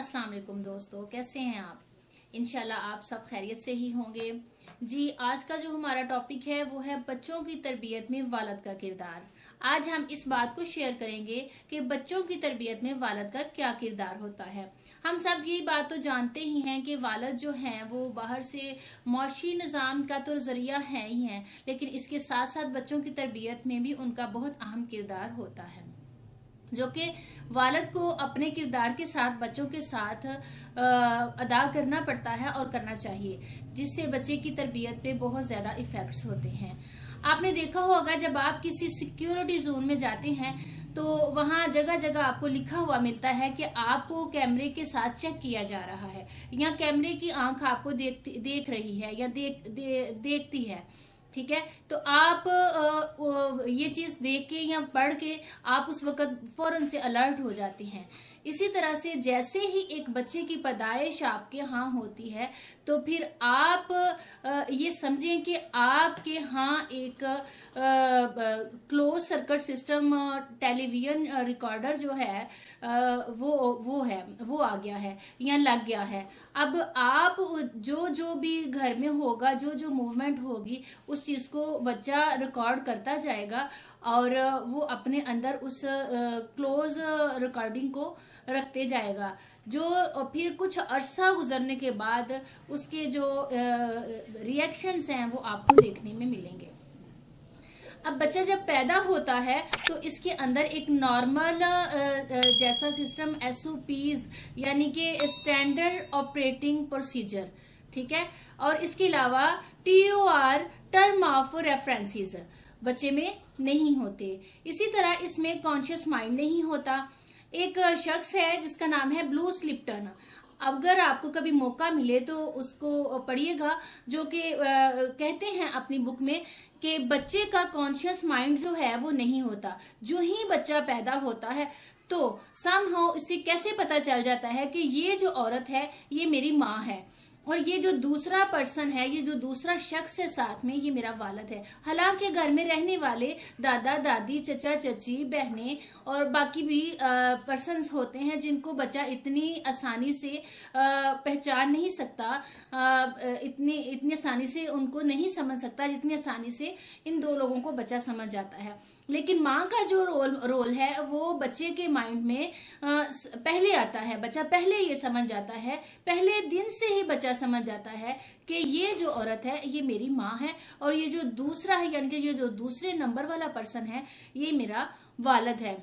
अस्सलाम वालेकुम दोस्तों, कैसे हैं आप। इंशाल्लाह आप सब खैरियत से ही होंगे। जी, आज का जो हमारा टॉपिक है वो है बच्चों की तरबियत में वालिद का किरदार। आज हम इस बात को शेयर करेंगे कि बच्चों की तरबियत में वालिद का क्या किरदार होता है। हम सब यही बात तो जानते ही हैं कि वालिद जो हैं वो बाहर से मौशी निज़ाम का तो ज़रिया है ही हैं, लेकिन इसके साथ साथ बच्चों की तरबियत में भी उनका बहुत अहम किरदार होता है, जो कि वालिद को अपने किरदार के साथ बच्चों के साथ अदा करना पड़ता है और करना चाहिए, जिससे बच्चे की तरबियत पे बहुत ज़्यादा इफ़ेक्ट्स होते हैं। आपने देखा होगा जब आप किसी सिक्योरिटी जोन में जाते हैं तो वहाँ जगह जगह आपको लिखा हुआ मिलता है कि आपको कैमरे के साथ चेक किया जा रहा है, या कैमरे की आंख आपको देख रही है या देखती है। ठीक है, तो आप ये चीज़ देख के या पढ़ के आप उस वक़्त फ़ौरन से अलर्ट हो जाते हैं। इसी तरह से जैसे ही एक बच्चे की पैदाइश आपके यहाँ होती है तो फिर आप ये समझें कि आपके यहाँ एक close circuit system television recorder जो है वो आ गया है या लग गया है। अब आप जो भी घर में होगा, जो मूवमेंट होगी, उस चीज़ को बच्चा रिकॉर्ड करता जाएगा और वो अपने अंदर उस क्लोज रिकॉर्डिंग को रखते जाएगा, जो फिर कुछ अरसा गुजरने के बाद उसके जो रिएक्शंस हैं वो आपको देखने में मिलेंगे। अब बच्चा जब पैदा होता है तो इसके अंदर एक नॉर्मल जैसा सिस्टम SOPs यानी कि स्टैंडर्ड ऑपरेटिंग प्रोसीजर, ठीक है, और इसके अलावा TOR टर्म ऑफ रेफरेंसेस बच्चे में नहीं होते। इसी तरह इसमें कॉन्शियस माइंड नहीं होता। एक शख्स है जिसका नाम है ब्रूस लिप्टन। अगर आपको कभी मौका मिले तो उसको पढ़िएगा, जो कि कहते हैं अपनी बुक में कि बच्चे का कॉन्शियस माइंड जो है वो नहीं होता। जो ही बच्चा पैदा होता है तो समहाउ इसे कैसे पता चल जाता है कि ये जो औरत है ये मेरी माँ है, और ये जो दूसरा पर्सन है, ये जो दूसरा शख्स है साथ में, ये मेरा वालिद है। हालांकि घर में रहने वाले दादा दादी, चचा चची, बहनें और बाकी भी पर्सन्स होते हैं जिनको बच्चा इतनी आसानी से पहचान नहीं सकता, इतनी आसानी से उनको नहीं समझ सकता जितनी आसानी से इन दो लोगों को बच्चा समझ जाता है। लेकिन माँ का जो रोल है वो बच्चे के माइंड में पहले आता है। बच्चा पहले ये समझ जाता है, पहले दिन से ही बच्चा समझ जाता है कि ये जो औरत है ये मेरी माँ है, और ये जो दूसरा है यानी कि ये जो दूसरे नंबर वाला पर्सन है ये मेरा वालिद है।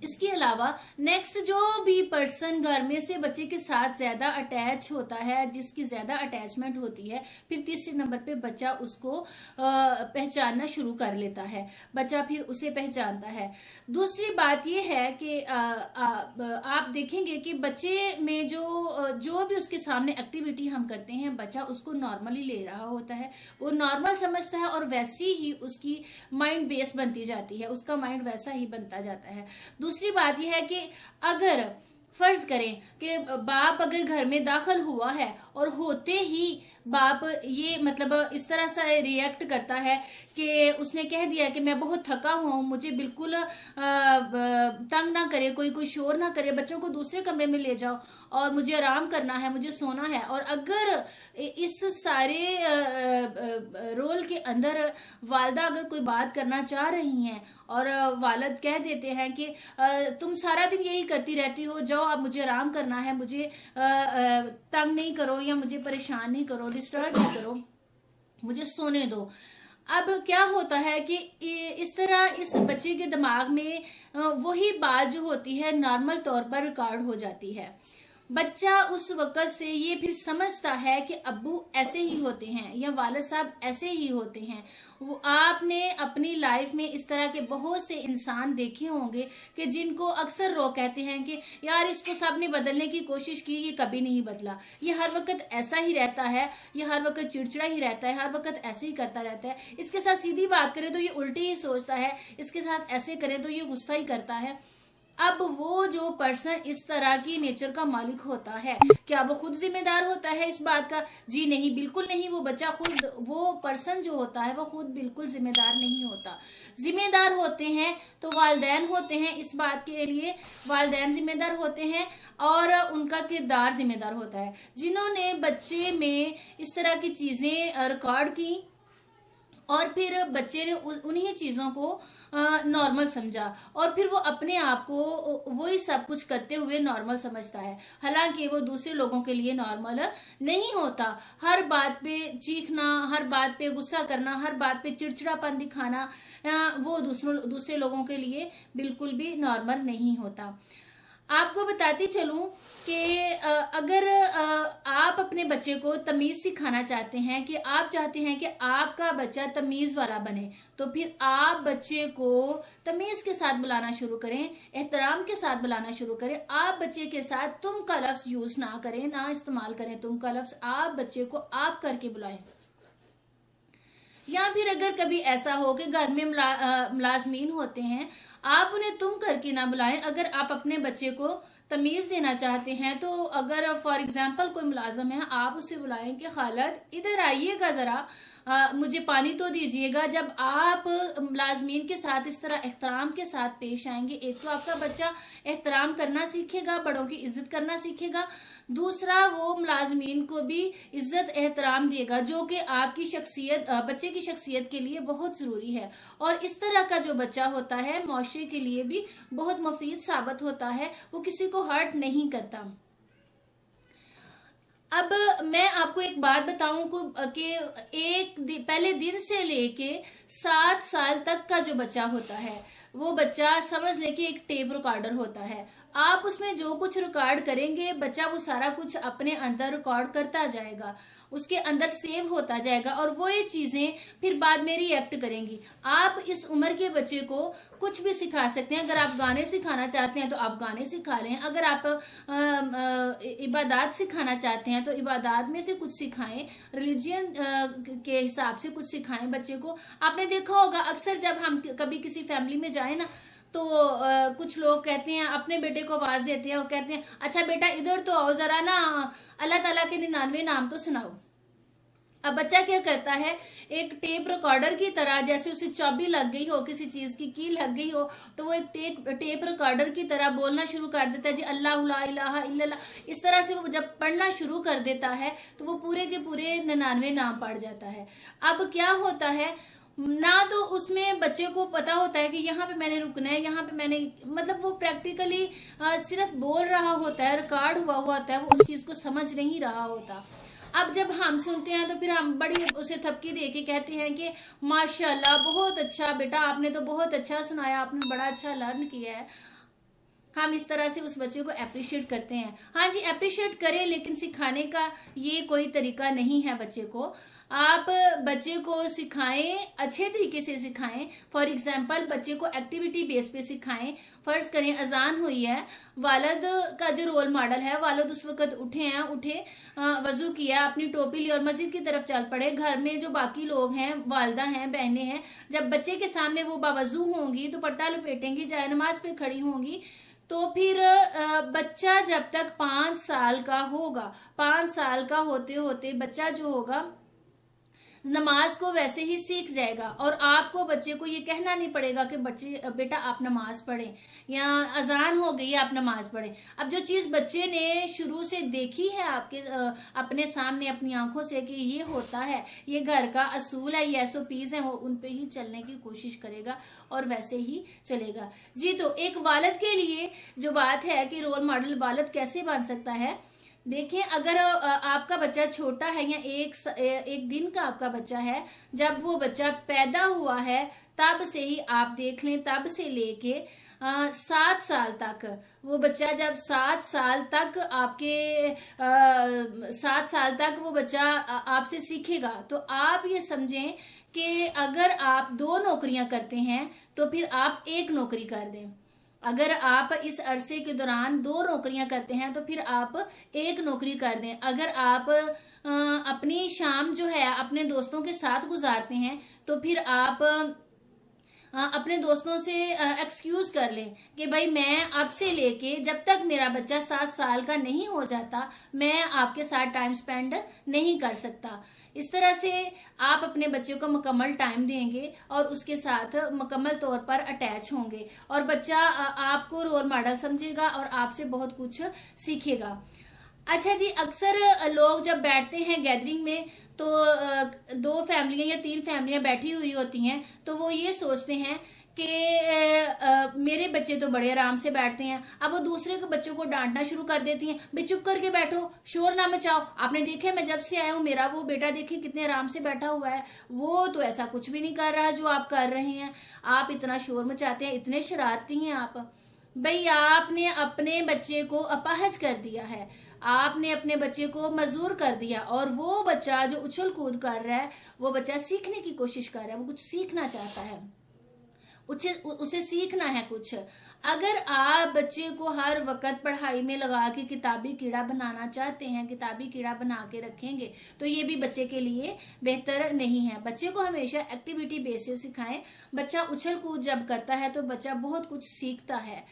इसके अलावा नेक्स्ट जो भी पर्सन घर में से बच्चे के साथ ज्यादा अटैच होता है, जिसकी ज्यादा अटैचमेंट होती है, फिर तीसरे नंबर पे बच्चा उसको पहचानना शुरू कर लेता है, बच्चा फिर उसे पहचानता है। दूसरी बात ये है कि आप देखेंगे कि बच्चे में जो भी उसके सामने एक्टिविटी हम करते हैं बच्चा उसको नॉर्मली ले रहा होता है, वो नॉर्मल समझता है और वैसी ही उसकी माइंड बेस बनती जाती है, उसका माइंड वैसा ही बनता जाता है। दूसरी बात यह है कि अगर फर्ज करें कि बाप अगर घर में दाखिल हुआ है और होते ही बाप ये मतलब इस तरह से रिएक्ट करता है कि उसने कह दिया कि मैं बहुत थका हूँ, मुझे बिल्कुल तंग ना करे, कोई शोर ना करे, बच्चों को दूसरे कमरे में ले जाओ और मुझे आराम करना है, मुझे सोना है। और अगर इस सारे रोल के अंदर वालदा अगर कोई बात करना चाह रही हैं और वालिद कह देते हैं कि तुम सारा दिन यही करती रहती हो, जाओ अब मुझे आराम करना है, मुझे तंग नहीं करो या मुझे परेशान नहीं करो, डिस्टर्ब नहीं करो, मुझे सोने दो। अब क्या होता है कि इस तरह इस बच्चे के दिमाग में वही बात जो होती है नॉर्मल तौर पर रिकॉर्ड हो जाती है। बच्चा उस वक़्त से ये फिर समझता है कि अब्बू ऐसे ही होते हैं या वालिद साहब ऐसे ही होते हैं। वो आपने अपनी लाइफ में इस तरह के बहुत से इंसान देखे होंगे कि जिनको अक्सर लोग कहते हैं कि यार इसको सब ने बदलने की कोशिश की, ये कभी नहीं बदला, ये हर वक्त ऐसा ही रहता है, ये हर वक्त चिड़चिड़ा ही रहता है, हर वक्त ऐसे ही करता रहता है, इसके साथ सीधी बात करें तो ये उल्टी ही सोचता है, इसके साथ ऐसे करें तो ये गुस्सा ही करता है। अब वो जो पर्सन इस तरह की नेचर का मालिक होता है, क्या वो खुद जिम्मेदार होता है इस बात का? जी नहीं, बिल्कुल नहीं। वो बच्चा खुद, वो पर्सन जो होता है वो खुद बिल्कुल जिम्मेदार नहीं होता। जिम्मेदार होते हैं तो वालिदैन होते हैं, इस बात के लिए वालिदैन जिम्मेदार होते हैं और उनका किरदार जिम्मेदार होता है, जिन्होंने बच्चे में इस तरह की चीज़ें रिकॉर्ड की और फिर बच्चे ने उन्हीं चीज़ों को नॉर्मल समझा और फिर वो अपने आप को वही सब कुछ करते हुए नॉर्मल समझता है, हालांकि वो दूसरे लोगों के लिए नॉर्मल नहीं होता। हर बात पे चीखना, हर बात पे गुस्सा करना, हर बात पे चिड़चिड़ापन दिखाना, वो दूसरे लोगों के लिए बिल्कुल भी नॉर्मल नहीं होता। आपको बताती चलूं कि अगर आप अपने बच्चे को तमीज़ सिखाना चाहते हैं, कि आप चाहते हैं कि आपका बच्चा तमीज़ वाला बने, तो फिर आप बच्चे को तमीज़ के साथ बुलाना शुरू करें, एहतराम के साथ बुलाना शुरू करें। आप बच्चे के साथ तुम का लफ्ज़ यूज़ ना करें, ना इस्तेमाल करें तुम का लफ्ज़। आप बच्चे को आप करके बुलाएं। या फिर अगर कभी ऐसा हो कि घर में मुलाजमीन होते हैं, आप उन्हें तुम करके ना बुलाएं। अगर आप अपने बच्चे को तमीज़ देना चाहते हैं, तो अगर फॉर एग्जांपल कोई मुलाजम है, आप उसे बुलाएं कि खालद इधर आइएगा ज़रा, मुझे पानी तो दीजिएगा। जब आप मुलाजमीन के साथ इस तरह एहतराम के साथ पेश आएंगे, एक तो आपका बच्चा एहतराम करना सीखेगा, बड़ों की इज्जत करना सीखेगा, दूसरा वो मुलाजमीन को भी इज्जत एहतराम देगा, जो कि आपकी शख्सियत, बच्चे की शख्सियत के लिए बहुत ज़रूरी है। और इस तरह का जो बच्चा होता है माशरे के लिए भी बहुत मुफीद साबित होता है, वो किसी को हर्ट नहीं करता। अब मैं आपको एक बात बताऊं कि पहले दिन से लेके 7 साल तक का जो बच्चा होता है, वो बच्चा समझ ले कि एक टेप रिकॉर्डर होता है। आप उसमें जो कुछ रिकॉर्ड करेंगे, बच्चा वो सारा कुछ अपने अंदर रिकॉर्ड करता जाएगा, उसके अंदर सेव होता जाएगा और वो ये चीज़ें फिर बाद में रिएक्ट करेंगी। आप इस उम्र के बच्चे को कुछ भी सिखा सकते हैं। अगर आप गाने सिखाना चाहते हैं तो आप गाने सिखा लें, अगर आप इबादत सिखाना चाहते हैं तो इबादत में से कुछ सिखाएं, रिलीजियन के हिसाब से कुछ सिखाएं बच्चे को। आपने देखा होगा अक्सर जब हम कभी किसी फैमिली में जाए ना, तो कुछ लोग कहते हैं, अपने बेटे को आवाज़ देते हैं, वो कहते हैं अच्छा बेटा इधर तो आओ ज़रा ना, अल्लाह ताला के 99 नाम तो सुनाओ। अब बच्चा क्या करता है, एक टेप रिकॉर्डर की तरह, जैसे उसे चाबी लग गई हो, किसी चीज़ की कील लग गई हो, तो वो एक टेप रिकॉर्डर की तरह बोलना शुरू कर देता है, जी अल्लाह ला इलाहा इल्लल्लाह। इस तरह से वो जब पढ़ना शुरू कर देता है तो वो पूरे के पूरे 99 नाम पढ़ जाता है। अब क्या होता है ना, तो उसमें बच्चे को पता होता है कि यहाँ पे मैंने रुकना है, यहाँ पे मैंने, मतलब वो प्रैक्टिकली सिर्फ बोल रहा होता है, रिकॉर्ड हुआ होता है, वो उस चीज़ को समझ नहीं रहा होता। अब जब हम सुनते हैं तो फिर हम बड़ी उसे थपकी दे के कहते हैं कि माशाल्लाह बहुत अच्छा बेटा, आपने तो बहुत अच्छा सुनाया, आपने बड़ा अच्छा लर्न किया है। हम इस तरह से उस बच्चे को अप्रिशिएट करते हैं। हाँ जी, अप्रिशिएट करें, लेकिन सिखाने का ये कोई तरीका नहीं है बच्चे को। आप बच्चे को सिखाएं, अच्छे तरीके से सिखाएं। फॉर एग्जांपल बच्चे को एक्टिविटी बेस पे सिखाएं। फर्ज करें अजान हुई है, वालिद का जो रोल मॉडल है, वालिद उस वक्त उठे, वजू किया, अपनी टोपी ली और मस्जिद की तरफ चल पड़े। घर में जो बाकी लोग हैं, वालदा हैं, बहनें हैं, जब बच्चे के सामने वो बावजू होंगी, दुपट्टा लपेटेंगी, जाए नमाज पे खड़ी होंगी, तो फिर बच्चा जब तक 5 साल का होगा, 5 साल का होते होते बच्चा जो होगा नमाज को वैसे ही सीख जाएगा और आपको बच्चे को ये कहना नहीं पड़ेगा कि बच्चे बेटा आप नमाज पढ़ें या अजान हो गई आप नमाज पढ़ें। अब जो चीज़ बच्चे ने शुरू से देखी है आपके अपने सामने अपनी आंखों से कि ये होता है, ये घर का असूल है, ये SOPs हैं, वो उन पे ही चलने की कोशिश करेगा और वैसे ही चलेगा। जी, तो एक वालिद के लिए जो बात है कि रोल मॉडल वालिद कैसे बन सकता है, देखिए अगर आपका बच्चा छोटा है या एक दिन का आपका बच्चा है, जब वो बच्चा पैदा हुआ है तब से ही आप देख लें, तब से लेके 7 साल तक वो बच्चा, जब 7 साल तक आपके 7 साल तक वो बच्चा आपसे सीखेगा, तो आप ये समझें कि अगर आप 2 नौकरियां करते हैं तो फिर आप 1 नौकरी कर दें। अगर आप इस अरसे के दौरान 2 नौकरियां करते हैं तो फिर आप 1 नौकरी कर दें। अगर आप अपनी शाम जो है अपने दोस्तों के साथ गुजारते हैं तो फिर आप अपने दोस्तों से एक्सक्यूज कर लें कि भाई मैं अब से लेके जब तक मेरा बच्चा 7 साल का नहीं हो जाता मैं आपके साथ टाइम स्पेंड नहीं कर सकता। इस तरह से आप अपने बच्चे को मुकम्मल टाइम देंगे और उसके साथ मुकम्मल तौर पर अटैच होंगे और बच्चा आपको रोल मॉडल समझेगा और आपसे बहुत कुछ सीखेगा। अच्छा जी, अक्सर लोग जब बैठते हैं गैदरिंग में तो 2 फैमिलियां या 3 फैमिलियां बैठी हुई होती हैं तो वो ये सोचते हैं कि मेरे बच्चे तो बड़े आराम से बैठते हैं। अब वो दूसरे के बच्चों को डांटना शुरू कर देती हैं, भाई चुप करके बैठो, शोर ना मचाओ, आपने देखे मैं जब से आया हूँ मेरा वो बेटा देखे कितने आराम से बैठा हुआ है, वो तो ऐसा कुछ भी नहीं कर रहा जो आप कर रहे हैं, आप इतना शोर मचाते हैं, इतने शरारती हैं आप। भाई आपने अपने बच्चे को अपाहज कर दिया है, आपने अपने बच्चे को मजबूर कर दिया और वो बच्चा जो उछल कूद कर रहा है वो बच्चा सीखने की कोशिश कर रहा है, वो कुछ सीखना चाहता है, उसे सीखना है कुछ। अगर आप बच्चे को हर वक्त पढ़ाई में लगा के किताबी कीड़ा बनाना चाहते हैं, किताबी कीड़ा बना के रखेंगे तो ये भी बच्चे के लिए बेहतर नहीं है। बच्चे को हमेशा एक्टिविटी बेसिस सिखाएं। बच्चा उछल कूद जब करता है तो बच्चा बहुत कुछ सीखता है।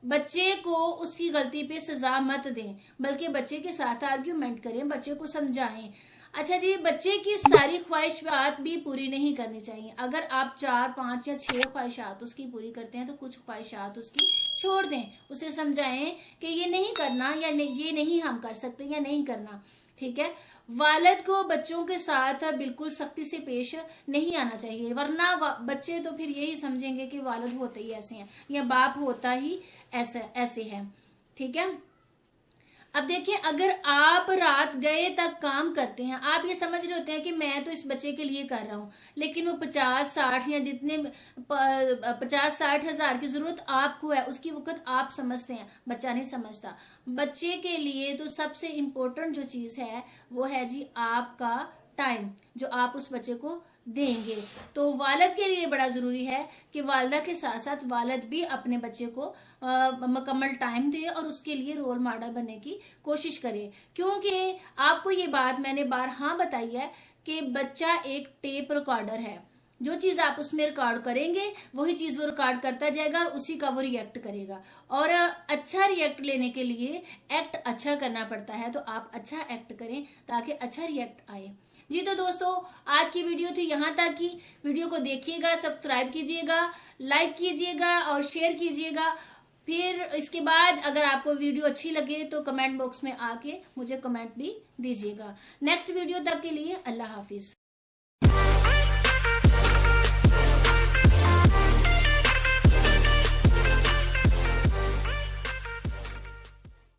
बच्चे को उसकी गलती पे सजा मत दें, बल्कि बच्चे के साथ आर्ग्यूमेंट करें, बच्चे को समझाएं। अच्छा जी, बच्चे की सारी ख्वाहिशात भी पूरी नहीं करनी चाहिए। अगर आप 4, 5 या 6 ख्वाहिशात उसकी पूरी करते हैं तो कुछ ख्वाहिशात उसकी छोड़ दें, उसे समझाएं कि ये नहीं करना या ये नहीं हम कर सकते या नहीं करना, ठीक है। वालिद को बच्चों के साथ बिल्कुल सख्ती से पेश नहीं आना चाहिए, वरना बच्चे तो फिर यही समझेंगे कि वालिद होते ही ऐसे हैं या बाप होता ही ऐसे है, ठीक है। अब देखिए, अगर आप रात गए तक काम करते हैं, आप ये समझ रहे होते हैं कि मैं तो इस बच्चे के लिए कर रहा हूँ, लेकिन वो 50-60 या जितने 50-60 हजार की जरूरत आपको है उसकी वक्त आप समझते हैं, बच्चा नहीं समझता। बच्चे के लिए तो सबसे इम्पोर्टेंट जो चीज है वो है जी आपका टाइम, जो आप उस बच्चे को देंगे। तो वालिद के लिए बड़ा जरूरी है कि वालिदा के साथ साथ वालिद भी अपने बच्चे को मुकम्मल टाइम दे और उसके लिए रोल मॉडल बनने की कोशिश करे, क्योंकि आपको ये बात मैंने बारहा बताई है कि बच्चा एक टेप रिकॉर्डर है। जो चीज आप उसमें रिकॉर्ड करेंगे वही चीज वो रिकॉर्ड करता जाएगा और उसी का वो रिएक्ट करेगा। और अच्छा रिएक्ट लेने के लिए एक्ट अच्छा करना पड़ता है, तो आप अच्छा एक्ट करें ताकि अच्छा रिएक्ट आए जी। तो दोस्तों, आज की वीडियो थी यहाँ तक की। वीडियो को देखिएगा, सब्सक्राइब कीजिएगा, लाइक कीजिएगा और शेयर कीजिएगा। फिर इसके बाद अगर आपको वीडियो अच्छी लगे तो कमेंट बॉक्स में आके मुझे कमेंट भी दीजिएगा। नेक्स्ट वीडियो तक के लिए अल्लाह हाफिज।